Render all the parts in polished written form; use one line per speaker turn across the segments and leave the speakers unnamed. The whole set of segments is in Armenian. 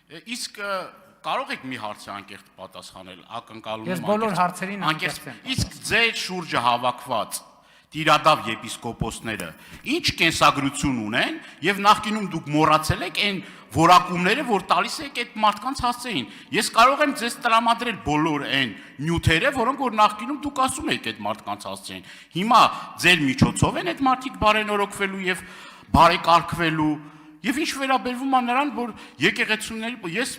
Իսկ կարող եք մի հարցի անկեղծ պատասխանել, ակնկալում
Ես բոլոր հարցերին անկեղծ եմ։
Իսկ ձեր շուրջը հավաքված տիրադավ եպիսկոպոսները ինչ կենսագրություն ունեն եւ նախկինում դուք մոռացել եք այն որակումները, որ տալիս եք այդ մարդկանց հասցեին։ Ես կարող եմ ձեզ տրամադրել բոլոր այն նյութերը, որոնք որ նախկինում դուք ասում եք այդ մարդկանց հասցեին։ Հիմա ձեր միջոցով են այդ մարդիկ բարենորոգվելու եւ բարեկարգվելու եւ ինչ վերաբերվում է նրան, որ եկեղեցիների ես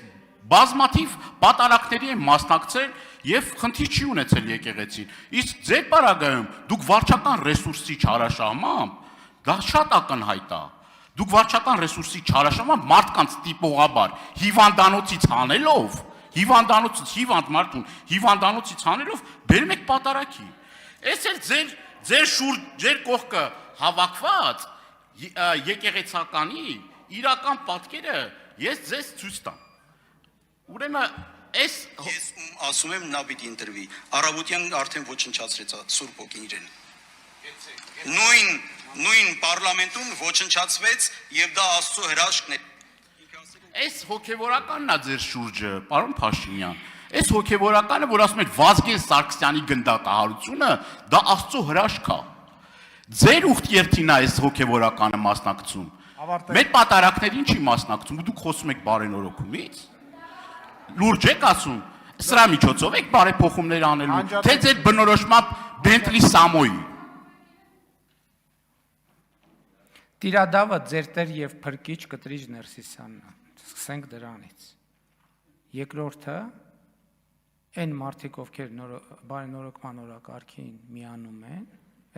բազմաթիվ պատարակների եմ մասնակցել եւ խնդիր չի ունեցել եկեղեցին։ Իսկ ձեր պարագայում դուք վարչական ռեսուրսի չարաշահմամբ, դա շատ ակնհայտ է։ Դուք վարչական ռեսուրսի չարաշահմամբ մարդկանց տիպողաբար հիվանդանոցից հանելով, հիվանդանոցից հիվանդ մարդուն հիվանդանոցից հանելով բերում եք պատարակի։ Այս էլ ձեր կողքը հավաքված եկեղեցականի իրական պատկերը ես ձեզ ցույց տամ։ Ուրեմն ես
ասում եմ նա պիտի ընտրվի։ Արաբուտյան արդեն ոչնչացրեց Սուրբ ոգին իրեն։ Նույն պարլամենտում ոչնչացվեց եւ դա Աստծո հրաշքն է։
Այս հոգեվորականն է ձեր շուրջը, պարոն Փաշինյան։ Այս հոգեվորականը, որ ասում եք Վազգեն Սարգսյանի գնդակահարությունը, դա Աստծո հրաշք է։ Ձեր ուխտերթին է այս հոգեվորականը մասնակցում։ Մեր պատարակներին չի մասնակցում, դուք խոսում եք բարենորոգումից։ Լուրջ եք ասում, սրա միջոցով եք բարեփոխումներ անելու, թե ձեր բնորոշմամբ Բենտլի Սամոյի։
Տիրադավը ձեր տեր եւ փրկիչ Կտրիչ Ներսիսյանն է։ Սկսենք դրանից։ Երկրորդը այն մարդիկ, ովքեր բարենորոգման օրակարգին միանում են,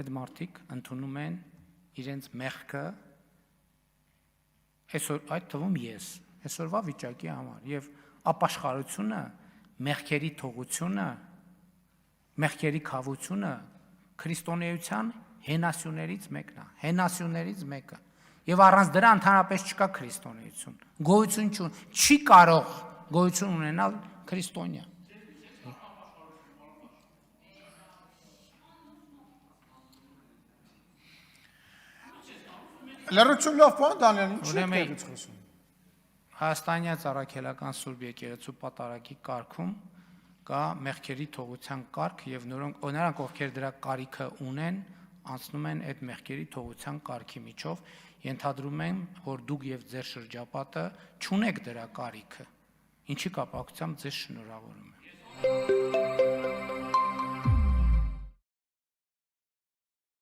այդ մարդիկ ընդունում են իրենց մեղքը այսօր այդ թվում ես այսօրվա վիճակի համար եւ ապաշխարությունը, մեղքերի թողությունը, մեղքերի քավությունը քրիստոնեության հենասյուներից մեկն է, հենասյուներից մեկը։ Եվ առանց դրա ընդհանրապես չկա քրիստոնեություն։ Գոյություն չի կարող գոյություն ունենալ քրիստոնյա։
Լրություն լավ բան Դանիել, ինչ եք խոսում։
Հայաստանյան Առաքելական Սուրբ Եկեղեցու պատարակի կարգում կա մեղքերի թողության կարգ եւ նրանք ովքեր դրա կարիքը ունեն, անցնում են այդ մեղքերի թողության կարգի միջով, ենթադրում են, որ դուք եւ ձեր շրջապատը չունեք դրա կարիքը։ Ինչի կապակցությամբ ձեզ շնորհավորում եմ։